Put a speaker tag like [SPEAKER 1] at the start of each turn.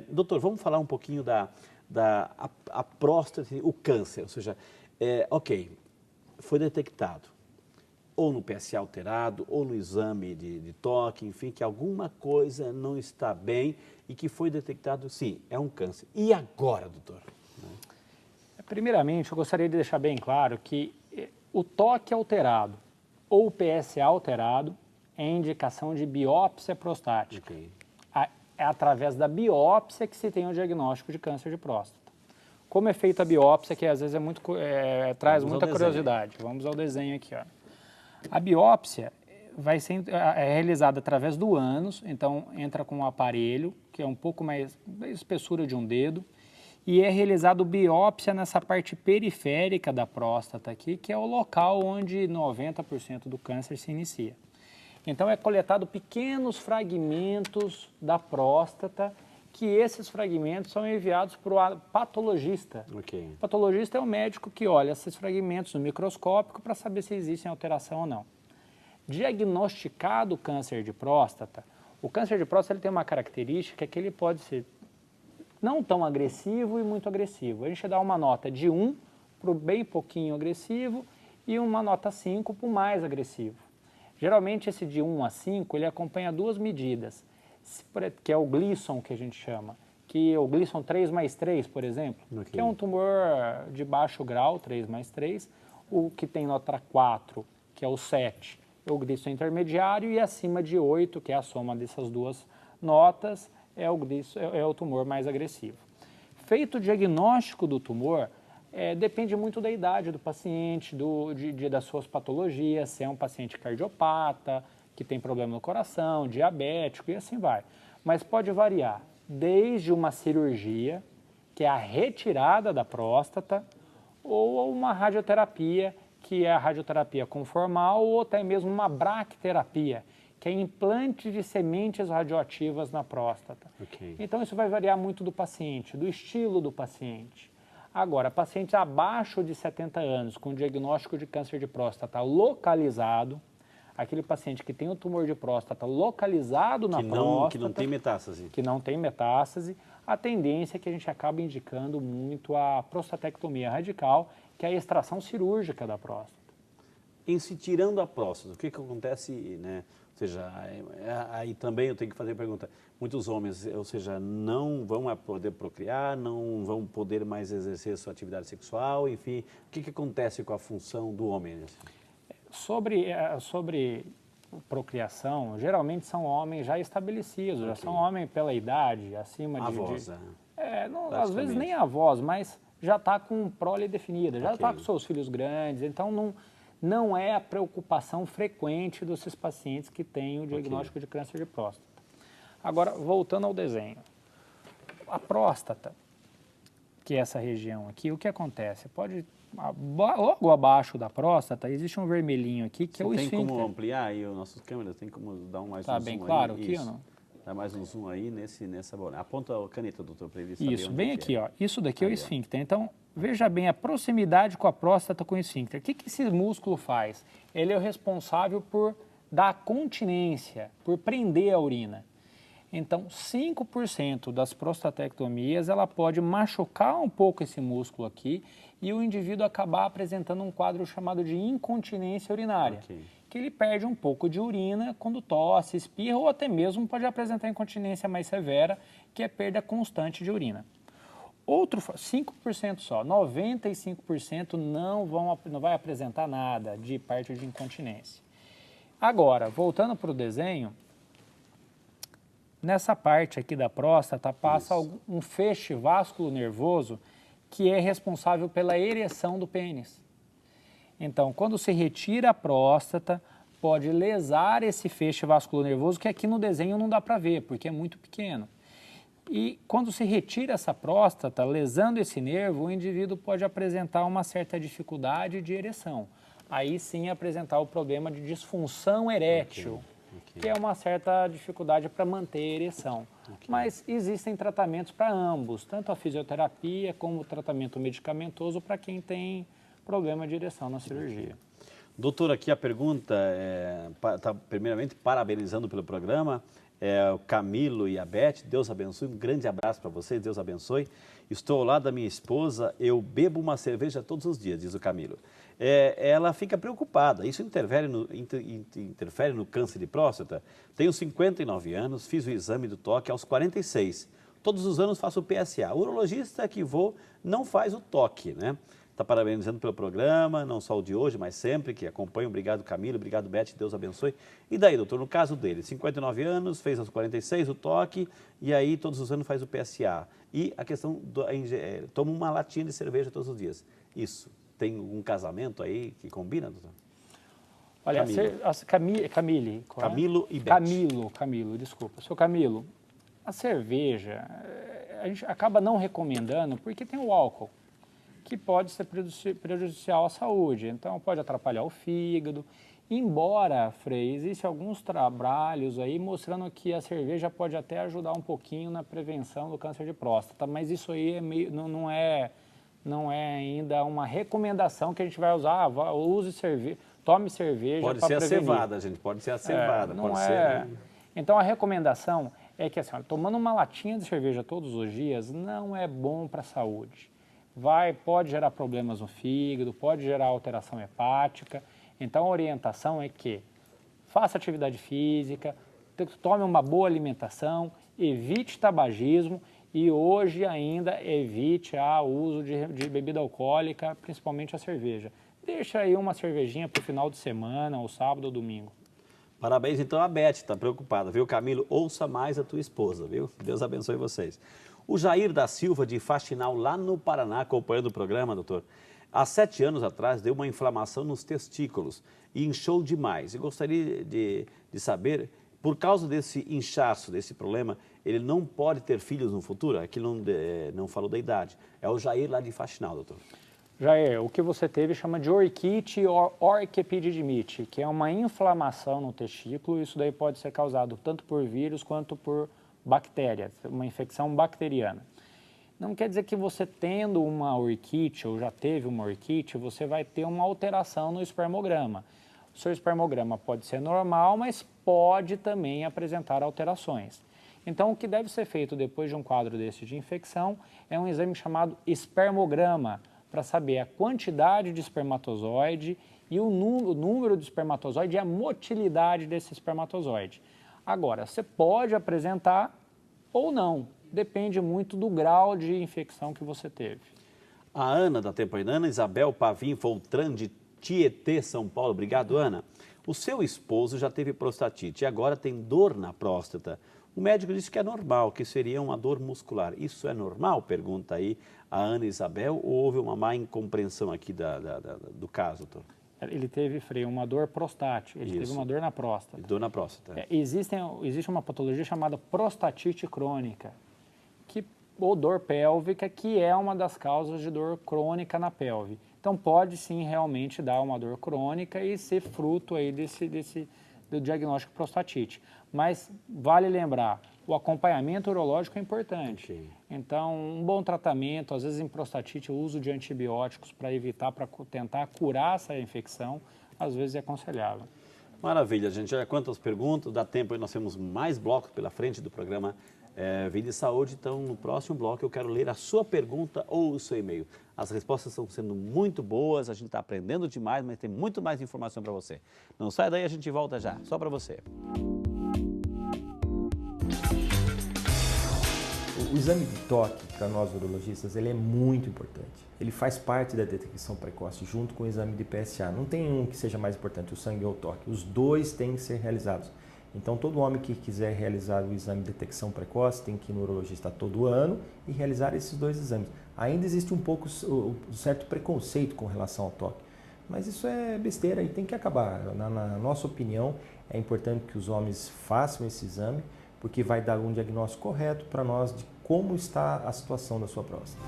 [SPEAKER 1] Doutor, vamos falar um pouquinho a próstata, o câncer, ou seja, ok, foi detectado, ou no PSA alterado, ou no exame de toque, enfim, que alguma coisa não está bem e que foi detectado, sim, é um câncer. E agora, doutor?
[SPEAKER 2] Primeiramente, eu gostaria de deixar bem claro que o toque alterado ou o PSA alterado é indicação de biópsia prostática.
[SPEAKER 1] Okay.
[SPEAKER 2] É através da biópsia que se tem o diagnóstico de câncer de próstata. Como é feita a biópsia, que às vezes traz muita curiosidade. Vamos ao desenho aqui. Ó. A biópsia é realizada através do ânus, então entra com um aparelho, que é um pouco mais da espessura de um dedo, e é realizado biópsia nessa parte periférica da próstata aqui, que é o local onde 90% do câncer se inicia. Então é coletado pequenos fragmentos da próstata, que esses fragmentos são enviados para o patologista.
[SPEAKER 1] Okay.
[SPEAKER 2] O patologista é o médico que olha esses fragmentos no microscópio para saber se existe alteração ou não. Diagnosticado o câncer de próstata, o câncer de próstata ele tem uma característica que ele pode ser não tão agressivo e muito agressivo. A gente dá uma nota de 1 para o bem pouquinho agressivo e uma nota 5 para o mais agressivo. Geralmente esse de 1 a 5 ele acompanha duas medidas, que é o Gleason que a gente chama, que é o Gleason 3+3, por exemplo, okay, que é um tumor de baixo grau, 3+3, o que tem nota 4, que é o 7, é o Gleason intermediário, e acima de 8, que é a soma dessas duas notas, é o tumor mais agressivo. Feito o diagnóstico do tumor, depende muito da idade do paciente, das suas patologias, se é um paciente cardiopata, que tem problema no coração, diabético e assim vai. Mas pode variar desde uma cirurgia, que é a retirada da próstata, ou uma radioterapia, que é a radioterapia conformal, ou até mesmo uma bracterapia, que é implante de sementes radioativas na próstata.
[SPEAKER 1] Okay.
[SPEAKER 2] Então, isso vai variar muito do paciente, do estilo do paciente. Agora, pacientes abaixo de 70 anos, com diagnóstico de câncer de próstata localizado, aquele paciente que tem o tumor de próstata localizado na próstata...
[SPEAKER 1] Que não tem metástase.
[SPEAKER 2] Que não tem metástase, a tendência é que a gente acaba indicando muito a prostatectomia radical, que é a extração cirúrgica da próstata.
[SPEAKER 1] Em se tirando a próstata, o que acontece, né? Ou seja, aí também eu tenho que fazer a pergunta, muitos homens, ou seja, não vão poder procriar, não vão poder mais exercer sua atividade sexual, enfim, o que acontece com a função do homem?
[SPEAKER 2] Sobre procriação, geralmente são homens já estabelecidos, okay, já são homens pela idade, acima
[SPEAKER 1] avós,
[SPEAKER 2] às vezes nem avós, mas já está com prole definida, já está com seus filhos grandes, então não é a preocupação frequente desses pacientes que têm o diagnóstico de câncer de próstata. Agora, voltando ao desenho. A próstata, que é essa região aqui, o que acontece? Logo abaixo da próstata, existe um vermelhinho aqui, que é o esfíncter.
[SPEAKER 1] Tem como ampliar aí as nossas câmeras? Tem como dar mais um zoom aí?
[SPEAKER 2] Tá bem claro aqui ou não?
[SPEAKER 1] Dá mais um zoom aí nessa bola. Aponta a caneta, doutor, para ele saber.
[SPEAKER 2] Isso, bem aqui, ó. Isso daqui é o esfíncter. Então, veja bem a proximidade com a próstata com o esfíncter. O que esse músculo faz? Ele é o responsável por dar continência, por prender a urina. Então, 5% das prostatectomias, ela pode machucar um pouco esse músculo aqui e o indivíduo acabar apresentando um quadro chamado de incontinência urinária, okay, que ele perde um pouco de urina quando tosse, espirra, ou até mesmo pode apresentar incontinência mais severa, que é perda constante de urina. 5% só, 95% não vai apresentar nada de parte de incontinência. Agora, voltando para o desenho, nessa parte aqui da próstata passa um feixe vasculo nervoso que é responsável pela ereção do pênis. Então, quando se retira a próstata, pode lesar esse feixe vasculo nervoso, que aqui no desenho não dá para ver, porque é muito pequeno. E quando se retira essa próstata, lesando esse nervo, o indivíduo pode apresentar uma certa dificuldade de ereção. Aí sim apresentar o problema de disfunção erétil, que é uma certa dificuldade para manter a ereção. Mas existem tratamentos para ambos, tanto a fisioterapia como o tratamento medicamentoso para quem tem problema de ereção na cirurgia.
[SPEAKER 1] Doutor, aqui a pergunta, primeiramente, parabenizando pelo programa, o Camilo e a Beth, Deus abençoe, um grande abraço para vocês, Deus abençoe. Estou ao lado da minha esposa, eu bebo uma cerveja todos os dias, diz o Camilo. Ela fica preocupada, isso interfere no câncer de próstata. Tenho 59 anos, fiz o exame do toque aos 46. Todos os anos faço o PSA. O urologista que vou não faz o toque, né? Está parabenizando pelo programa, não só o de hoje, mas sempre que acompanha. Obrigado, Camilo. Obrigado, Beth. Deus abençoe. E daí, doutor, no caso dele, 59 anos, fez aos 46 o toque e aí todos os anos faz o PSA. E a questão, toma uma latinha de cerveja todos os dias. Isso, tem um casamento aí que combina, doutor?
[SPEAKER 2] Olha,
[SPEAKER 1] Camilo e Beth.
[SPEAKER 2] Camilo, desculpa. Seu Camilo, a cerveja, a gente acaba não recomendando porque tem o álcool, que pode ser prejudicial à saúde, então pode atrapalhar o fígado. Embora, Frei, existem alguns trabalhos aí mostrando que a cerveja pode até ajudar um pouquinho na prevenção do câncer de próstata, mas isso aí não é ainda uma recomendação que a gente vai usar, use cerveja, tome cerveja para prevenir.
[SPEAKER 1] Pode ser a cevada, gente, pode ser a cevada.
[SPEAKER 2] Então a recomendação é que assim, tomando uma latinha de cerveja todos os dias não é bom para a saúde. Pode gerar problemas no fígado, pode gerar alteração hepática. Então, a orientação é que faça atividade física, tome uma boa alimentação, evite tabagismo e hoje ainda evite o uso de bebida alcoólica, principalmente a cerveja. Deixa aí uma cervejinha para o final de semana, ou sábado ou domingo.
[SPEAKER 1] Parabéns, então, a Beth está preocupada, viu, Camilo? Ouça mais a tua esposa, viu? Deus abençoe vocês. O Jair da Silva, de Faxinal, lá no Paraná, acompanhando o programa, doutor. Há 7 anos atrás, deu uma inflamação nos testículos e inchou demais. E gostaria de saber, por causa desse inchaço, desse problema, ele não pode ter filhos no futuro? Aqui não falou da idade. É o Jair lá de Faxinal, doutor.
[SPEAKER 2] Jair, o que você teve chama de orquite ou orquiepididimite, que é uma inflamação no testículo. Isso daí pode ser causado tanto por vírus quanto por bactérias, uma infecção bacteriana. Não quer dizer que você tendo uma orquite ou já teve uma orquite, você vai ter uma alteração no espermograma. O seu espermograma pode ser normal, mas pode também apresentar alterações. Então, o que deve ser feito depois de um quadro desse de infecção é um exame chamado espermograma, para saber a quantidade de espermatozoide e o número de espermatozoide e a motilidade desse espermatozoide. Agora, você pode apresentar ou não, depende muito do grau de infecção que você teve.
[SPEAKER 1] A Ana da Tempoinana, Isabel Pavim Foltran, de Tietê, São Paulo. Obrigado, Ana. O seu esposo já teve prostatite e agora tem dor na próstata. O médico disse que é normal, que seria uma dor muscular. Isso é normal? Pergunta aí a Ana Isabel, ou houve uma má incompreensão aqui do caso, doutor?
[SPEAKER 2] Ele teve, Frei, uma dor prostática, ele teve uma dor na próstata.
[SPEAKER 1] Dor na próstata.
[SPEAKER 2] Existe uma patologia chamada prostatite crônica, ou dor pélvica, que é uma das causas de dor crônica na pelve. Então, pode sim realmente dar uma dor crônica e ser fruto aí do diagnóstico prostatite. Mas vale lembrar, o acompanhamento urológico é importante. Okay. Então, um bom tratamento, às vezes em prostatite, o uso de antibióticos para evitar, para tentar curar essa infecção, às vezes é aconselhável.
[SPEAKER 1] Maravilha, gente. Olha quantas perguntas, dá tempo aí, nós temos mais blocos pela frente do programa Vida e Saúde. Então, no próximo bloco, eu quero ler a sua pergunta ou o seu e-mail. As respostas estão sendo muito boas, a gente está aprendendo demais, mas tem muito mais informação para você. Não sai daí, a gente volta já, só para você.
[SPEAKER 3] O exame de toque, para nós urologistas, ele é muito importante. Ele faz parte da detecção precoce, junto com o exame de PSA. Não tem um que seja mais importante, o sangue ou o toque. Os dois têm que ser realizados. Então, todo homem que quiser realizar o exame de detecção precoce tem que ir no urologista todo ano e realizar esses dois exames. Ainda existe um certo preconceito com relação ao toque, mas isso é besteira e tem que acabar. Na nossa opinião, é importante que os homens façam esse exame, porque vai dar um diagnóstico correto para nós de como está a situação da sua próstata.